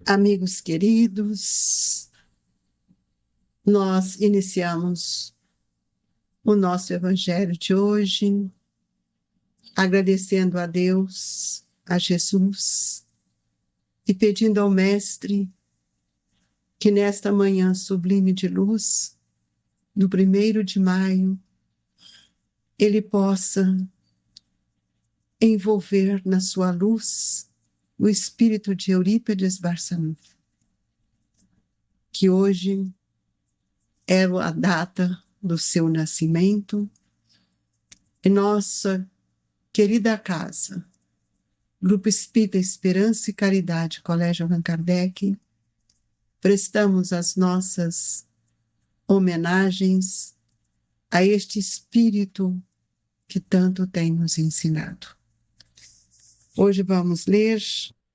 Amigos queridos, nós iniciamos o nosso Evangelho de hoje, agradecendo a Deus, a Jesus, e pedindo ao Mestre que nesta manhã sublime de luz, do 1º de maio, Ele possa envolver na sua luz o espírito de Eurípides Barçanufo, que hoje é a data do seu nascimento, e nossa querida casa, Grupo Espírita Esperança e Caridade, Colégio Allan Kardec, prestamos as nossas homenagens a este espírito que tanto tem nos ensinado. Hoje vamos ler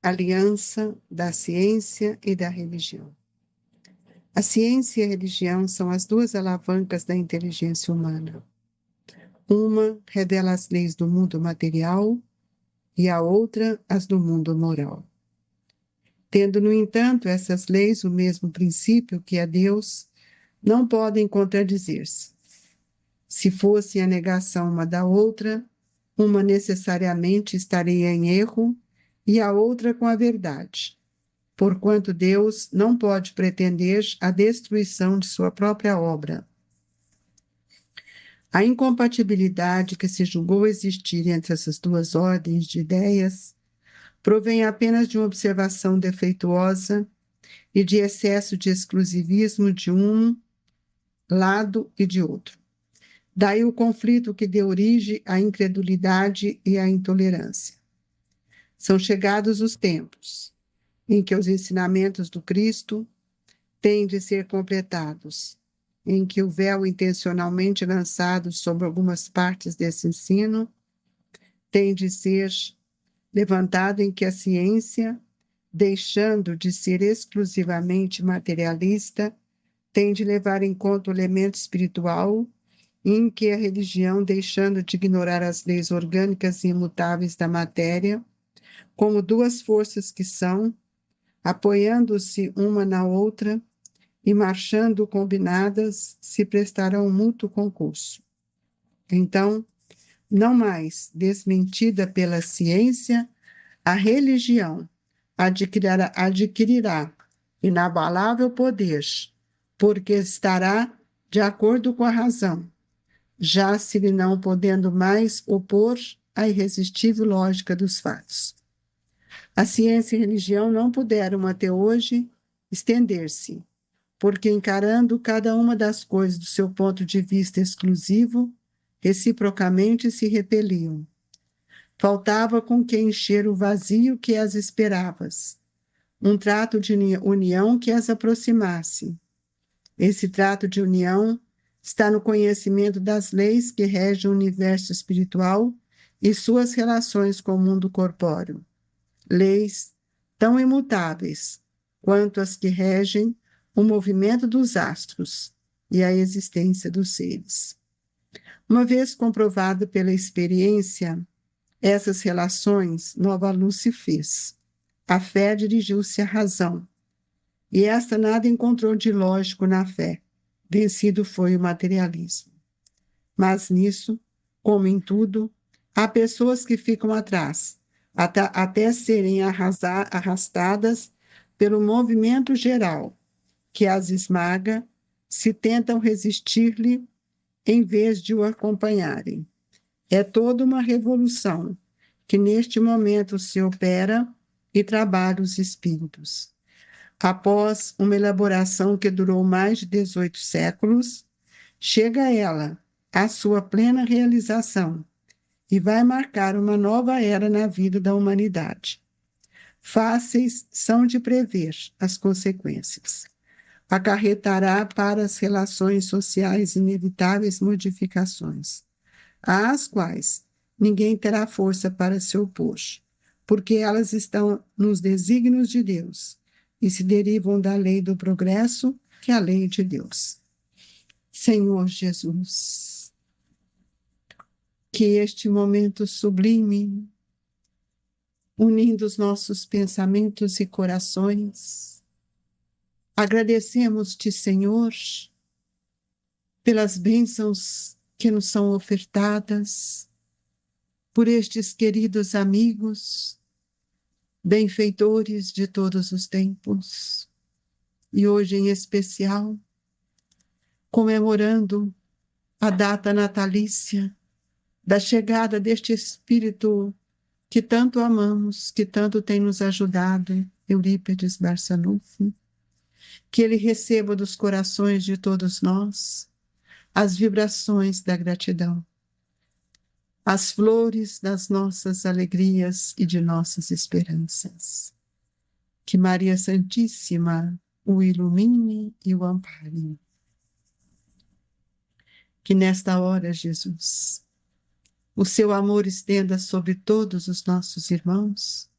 Aliança da Ciência e da Religião. A ciência e a religião são as duas alavancas da inteligência humana. Uma revela as leis do mundo material e a outra as do mundo moral. Tendo, no entanto, essas leis o mesmo princípio que é Deus, não podem contradizer-se. Se fosse a negação uma da outra, uma necessariamente estaria em erro e a outra com a verdade, porquanto Deus não pode pretender a destruição de sua própria obra. A incompatibilidade que se julgou existir entre essas duas ordens de ideias provém apenas de uma observação defeituosa e de excesso de exclusivismo de um lado e de outro. Daí o conflito que deu origem à incredulidade e à intolerância. São chegados os tempos em que os ensinamentos do Cristo têm de ser completados, em que o véu intencionalmente lançado sobre algumas partes desse ensino tem de ser levantado, em que a ciência, deixando de ser exclusivamente materialista, tem de levar em conta o elemento espiritual, em que a religião, deixando de ignorar as leis orgânicas e imutáveis da matéria, como duas forças que são, apoiando-se uma na outra e marchando combinadas, se prestarão mútuo concurso. Então, não mais desmentida pela ciência, a religião adquirirá inabalável poder, porque estará de acordo com a razão, já se lhe não podendo mais opor à irresistível lógica dos fatos. A ciência e a religião não puderam até hoje estender-se, porque encarando cada uma das coisas do seu ponto de vista exclusivo, reciprocamente se repeliam. Faltava com que encher o vazio que as esperavas, um trato de união que as aproximasse. Esse trato de união está no conhecimento das leis que regem o universo espiritual e suas relações com o mundo corpóreo. Leis tão imutáveis quanto as que regem o movimento dos astros e a existência dos seres. Uma vez comprovado pela experiência essas relações, nova luz se fez. A fé dirigiu-se à razão, e esta nada encontrou de lógico na fé. Vencido foi o materialismo. Mas nisso, como em tudo, há pessoas que ficam atrás, até serem arrastadas pelo movimento geral, que as esmaga, se tentam resistir-lhe em vez de o acompanharem. É toda uma revolução que neste momento se opera e trabalha os espíritos. Após uma elaboração que durou mais de 18 séculos, chega ela à sua plena realização e vai marcar uma nova era na vida da humanidade. Fáceis são de prever as consequências. Acarretará para as relações sociais inevitáveis modificações, às quais ninguém terá força para se opor, porque elas estão nos desígnios de Deus e se derivam da lei do progresso, que é a lei de Deus. Senhor Jesus, que este momento sublime unindo os nossos pensamentos e corações. Agradecemos-te, Senhor, pelas bênçãos que nos são ofertadas, por estes queridos amigos, benfeitores de todos os tempos, e hoje em especial, comemorando a data natalícia da chegada deste Espírito que tanto amamos, que tanto tem nos ajudado, Eurípedes Barçanufo, que ele receba dos corações de todos nós as vibrações da gratidão, as flores das nossas alegrias e de nossas esperanças. Que Maria Santíssima o ilumine e o ampare. Que nesta hora, Jesus, o seu amor estenda sobre todos os nossos irmãos,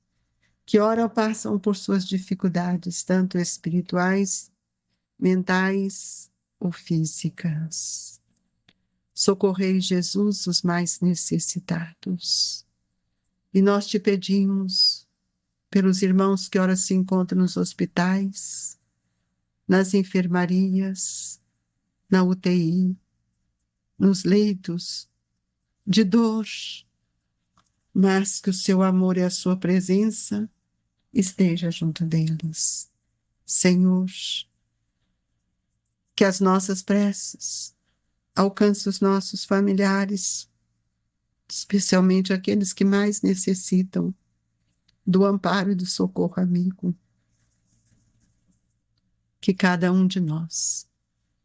que ora passam por suas dificuldades, tanto espirituais, mentais ou físicas. Socorrei, Jesus, os mais necessitados. E nós te pedimos, pelos irmãos que ora se encontram nos hospitais, nas enfermarias, na UTI, nos leitos de dor, mas que o seu amor e a sua presença esteja junto deles. Senhor, que as nossas preces alcancem os nossos familiares, especialmente aqueles que mais necessitam do amparo e do socorro amigo. Que cada um de nós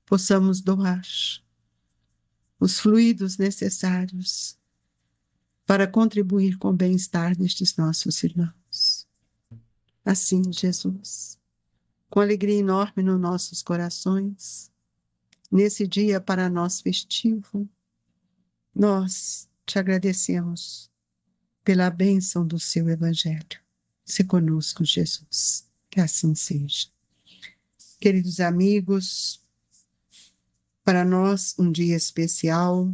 possamos doar os fluidos necessários para contribuir com o bem-estar destes nossos irmãos. Assim, Jesus, com alegria enorme nos nossos corações, nesse dia para nós festivo, nós te agradecemos pela bênção do seu Evangelho. Se conosco, Jesus, que assim seja. Queridos amigos, para nós um dia especial,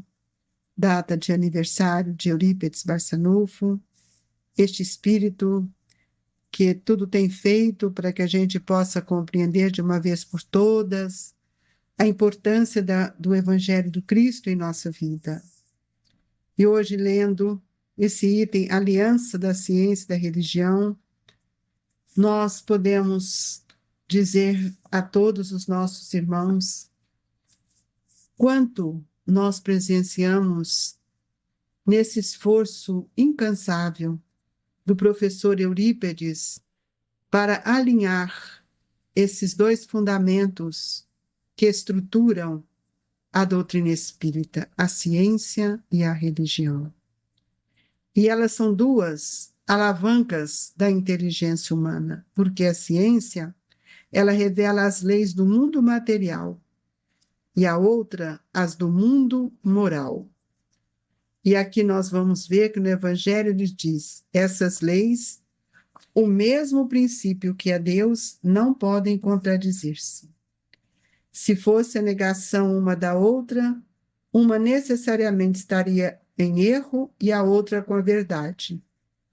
data de aniversário de Eurípedes Barçanufo, este espírito que tudo tem feito para que a gente possa compreender de uma vez por todas a importância do Evangelho do Cristo em nossa vida. E hoje, lendo esse item, Aliança da Ciência e da Religião, nós podemos dizer a todos os nossos irmãos quanto nós presenciamos nesse esforço incansável do professor Eurípedes para alinhar esses dois fundamentos que estruturam a doutrina espírita, a ciência e a religião. E elas são duas alavancas da inteligência humana, porque a ciência, ela revela as leis do mundo material e a outra, as do mundo moral. E aqui nós vamos ver que no Evangelho ele diz, essas leis, o mesmo princípio que é Deus, não podem contradizer-se. Se fosse a negação uma da outra, uma necessariamente estaria em erro e a outra com a verdade,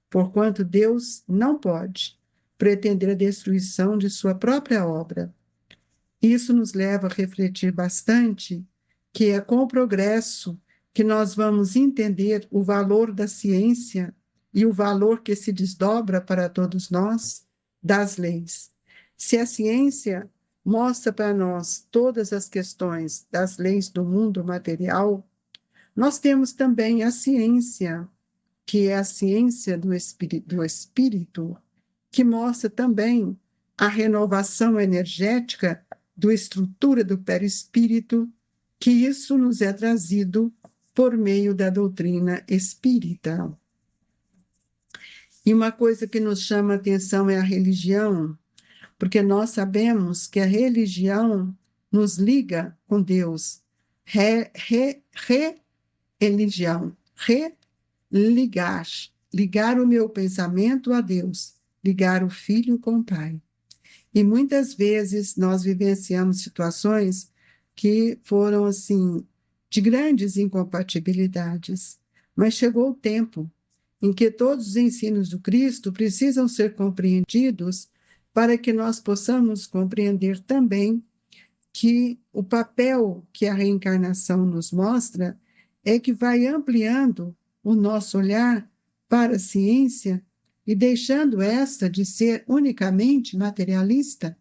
porquanto Deus não pode pretender a destruição de sua própria obra. Isso nos leva a refletir bastante que é com o progresso que nós vamos entender o valor da ciência e o valor que se desdobra para todos nós das leis. Se a ciência mostra para nós todas as questões das leis do mundo material, nós temos também a ciência, que é a ciência do espírito, que mostra também a renovação energética da estrutura do perispírito, que isso nos é trazido por meio da doutrina espírita. E uma coisa que nos chama a atenção é a religião, porque nós sabemos que a religião nos liga com Deus. Religião, religar, ligar o meu pensamento a Deus, ligar o filho com o Pai. E muitas vezes nós vivenciamos situações que foram, assim, de grandes incompatibilidades, mas chegou o tempo em que todos os ensinos do Cristo precisam ser compreendidos para que nós possamos compreender também que o papel que a reencarnação nos mostra é que vai ampliando o nosso olhar para a ciência e deixando esta de ser unicamente materialista,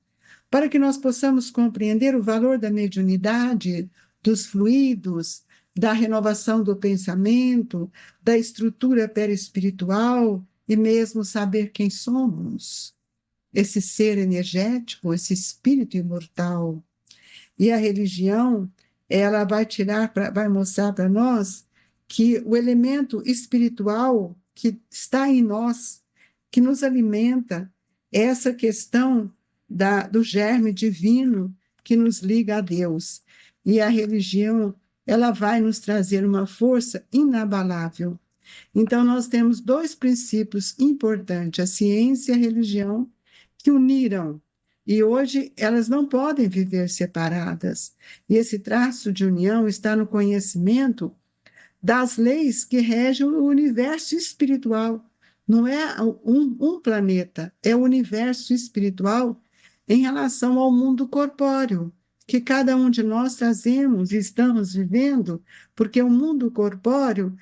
para que nós possamos compreender o valor da mediunidade, dos fluidos, da renovação do pensamento, da estrutura perispiritual e mesmo saber quem somos, esse ser energético, esse espírito imortal. E a religião, ela vai mostrar para nós que o elemento espiritual que está em nós, que nos alimenta, é essa questão do germe divino que nos liga a Deus. E a religião, ela vai nos trazer uma força inabalável. Então, nós temos dois princípios importantes, a ciência e a religião, que uniram. E hoje elas não podem viver separadas. E esse traço de união está no conhecimento das leis que regem o universo espiritual. Não é um planeta, é o universo espiritual em relação ao mundo corpóreo, que cada um de nós trazemos e estamos vivendo, porque o mundo corpóreo,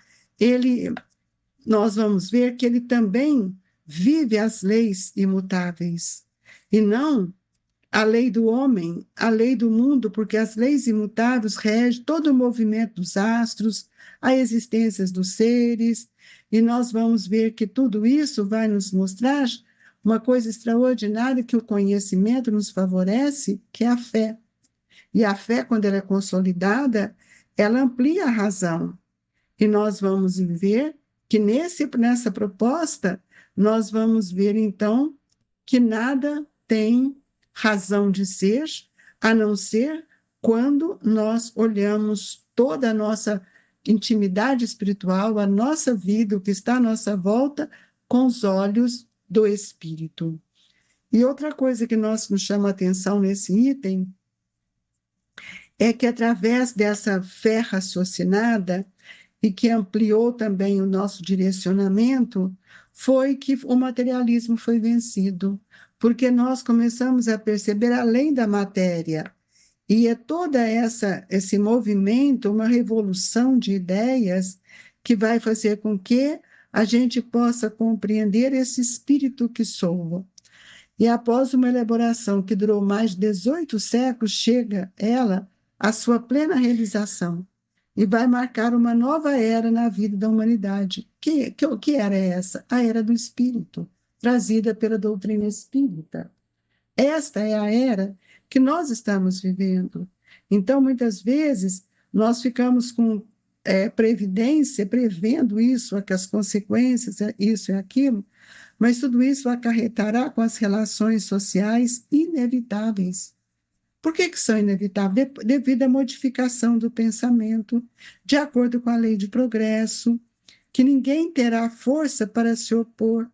nós vamos ver que ele também vive as leis imutáveis, e não a lei do homem, a lei do mundo, porque as leis imutáveis regem todo o movimento dos astros, a existência dos seres, e nós vamos ver que tudo isso vai nos mostrar uma coisa extraordinária que o conhecimento nos favorece, que é a fé. E a fé, quando ela é consolidada, ela amplia a razão. E nós vamos ver que nessa proposta, nós vamos ver, então, que nada tem razão de ser, a não ser quando nós olhamos toda a nossa intimidade espiritual, a nossa vida, o que está à nossa volta, com os olhos do Espírito. E outra coisa que nos chama a atenção nesse item é que, através dessa fé raciocinada, e que ampliou também o nosso direcionamento, foi que o materialismo foi vencido, porque nós começamos a perceber além da matéria, e é toda esse movimento, uma revolução de ideias que vai fazer com que a gente possa compreender esse espírito que sou. E após uma elaboração que durou mais de 18 séculos, chega ela à sua plena realização e vai marcar uma nova era na vida da humanidade. Que era essa? A era do Espírito, trazida pela doutrina espírita. Esta é a era que nós estamos vivendo. Então, muitas vezes, nós ficamos com previdência, prevendo isso, as consequências, isso e aquilo, mas tudo isso acarretará com as relações sociais inevitáveis. Por que são inevitáveis? Devido à modificação do pensamento, de acordo com a lei de progresso, que ninguém terá força para se opor,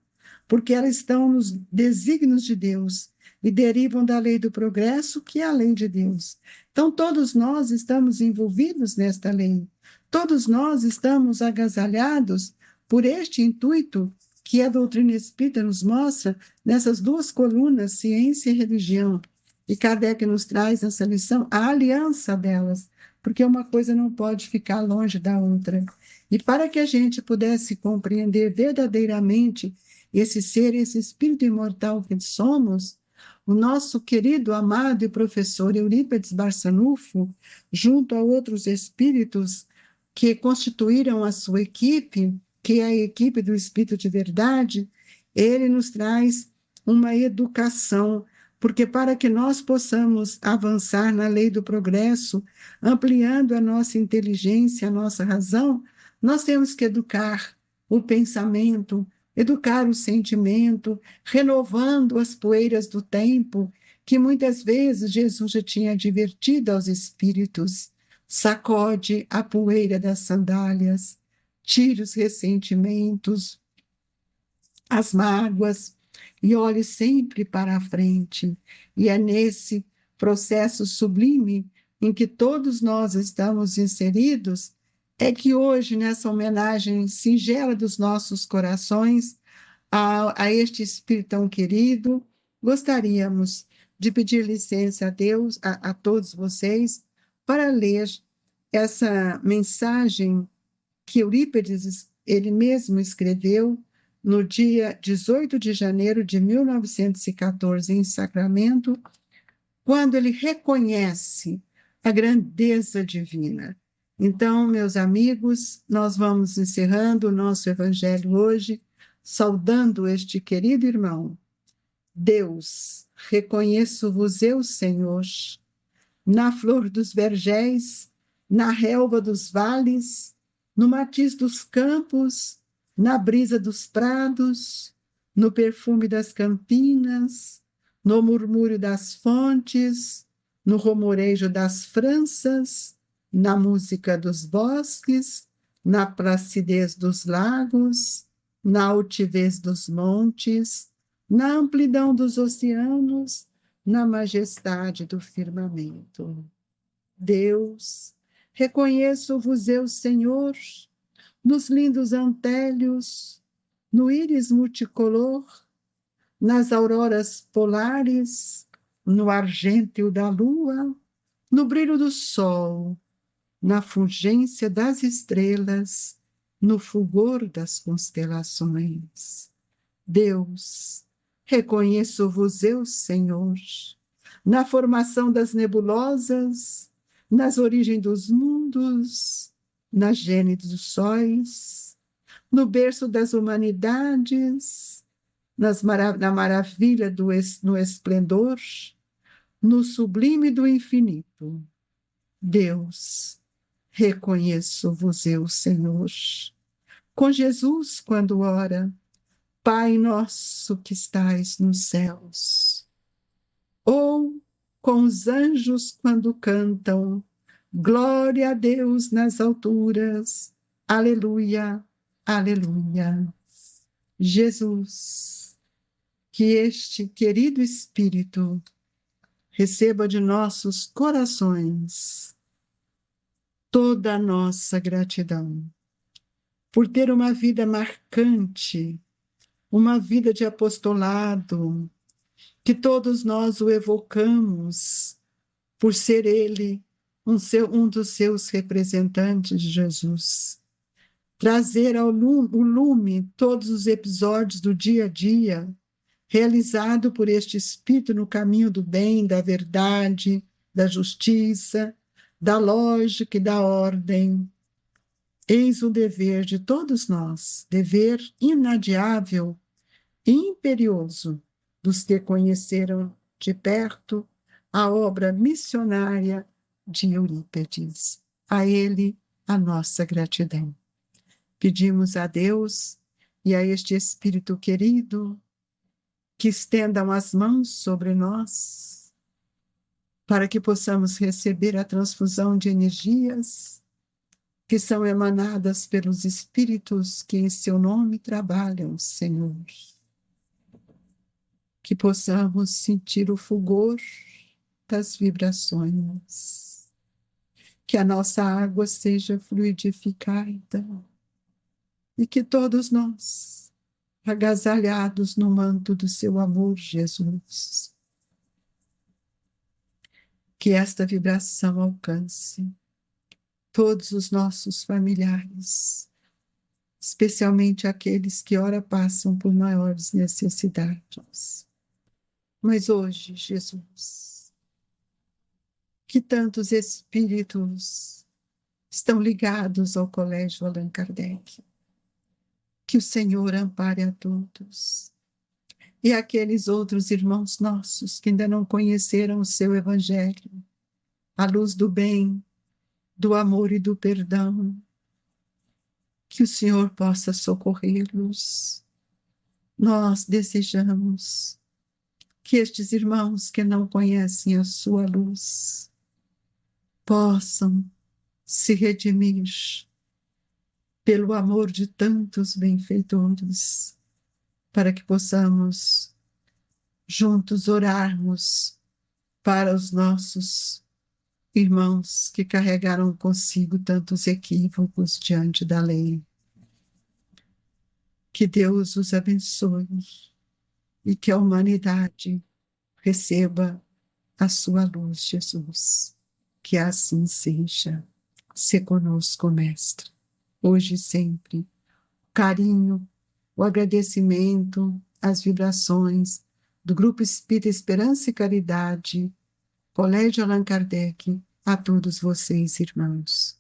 porque elas estão nos desígnios de Deus e derivam da lei do progresso, que é a lei de Deus. Então, todos nós estamos envolvidos nesta lei, todos nós estamos agasalhados por este intuito que a doutrina espírita nos mostra nessas duas colunas, ciência e religião. E Kardec nos traz essa lição, a aliança delas, porque uma coisa não pode ficar longe da outra. E para que a gente pudesse compreender verdadeiramente esse ser, esse espírito imortal que somos, o nosso querido, amado e professor Eurípides Barçanufo, junto a outros espíritos que constituíram a sua equipe, que é a equipe do Espírito de Verdade, ele nos traz uma educação, porque para que nós possamos avançar na lei do progresso, ampliando a nossa inteligência, a nossa razão, nós temos que educar o pensamento, educar o sentimento, renovando as poeiras do tempo, que muitas vezes Jesus já tinha advertido aos espíritos. Sacode a poeira das sandálias, tire os ressentimentos, as mágoas, e olhe sempre para a frente. E é nesse processo sublime em que todos nós estamos inseridos é que hoje, nessa homenagem singela dos nossos corações a este Espírito tão querido, gostaríamos de pedir licença a Deus, a todos vocês, para ler essa mensagem que Eurípides, ele mesmo escreveu no dia 18 de janeiro de 1914, em Sacramento, quando ele reconhece a grandeza divina. Então, meus amigos, nós vamos encerrando o nosso evangelho hoje, saudando este querido irmão. Deus, reconheço-vos eu, Senhor, na flor dos vergéis, na relva dos vales, no matiz dos campos, na brisa dos prados, no perfume das campinas, no murmúrio das fontes, no rumorejo das franças, na música dos bosques, na placidez dos lagos, na altivez dos montes, na amplidão dos oceanos, na majestade do firmamento. Deus, reconheço-vos eu, Senhor, nos lindos antélios, no íris multicolor, nas auroras polares, no argênteo da lua, no brilho do sol, na fulgência das estrelas, no fulgor das constelações. Deus, reconheço-vos eu, Senhor, na formação das nebulosas, nas origens dos mundos, na gênese dos sóis, no berço das humanidades, na maravilha no esplendor, no sublime do infinito. Deus, reconheço-vos eu, Senhor. Com Jesus, quando ora, Pai nosso que estais nos céus, ou com os anjos quando cantam, glória a Deus nas alturas, aleluia, aleluia. Jesus, que este querido Espírito receba de nossos corações toda a nossa gratidão por ter uma vida marcante, uma vida de apostolado, que todos nós o evocamos por ser ele um dos seus representantes, Jesus. Trazer ao lume todos os episódios do dia a dia, realizado por este Espírito no caminho do bem, da verdade, da justiça, da lógica e da ordem. Eis o dever de todos nós, dever inadiável e imperioso dos que conheceram de perto a obra missionária de Eurípides. A ele, a nossa gratidão. Pedimos a Deus e a este Espírito querido que estendam as mãos sobre nós para que possamos receber a transfusão de energias que são emanadas pelos Espíritos que em seu nome trabalham, Senhor. Que possamos sentir o fulgor das vibrações, que a nossa água seja fluidificada e que todos nós, agasalhados no manto do seu amor, Jesus, que esta vibração alcance todos os nossos familiares, especialmente aqueles que ora passam por maiores necessidades. Mas hoje, Jesus, que tantos espíritos estão ligados ao Colégio Allan Kardec, que o Senhor ampare a todos. E aqueles outros irmãos nossos que ainda não conheceram o seu Evangelho, a luz do bem, do amor e do perdão, que o Senhor possa socorrê-los. Nós desejamos que estes irmãos que não conhecem a sua luz possam se redimir pelo amor de tantos benfeitores, para que possamos juntos orarmos para os nossos irmãos que carregaram consigo tantos equívocos diante da lei. Que Deus os abençoe e que a humanidade receba a sua luz, Jesus. Que assim seja. Se conosco, Mestre, hoje e sempre. O carinho, o agradecimento, as vibrações do Grupo Espírita Esperança e Caridade, Colégio Allan Kardec, a todos vocês, irmãos.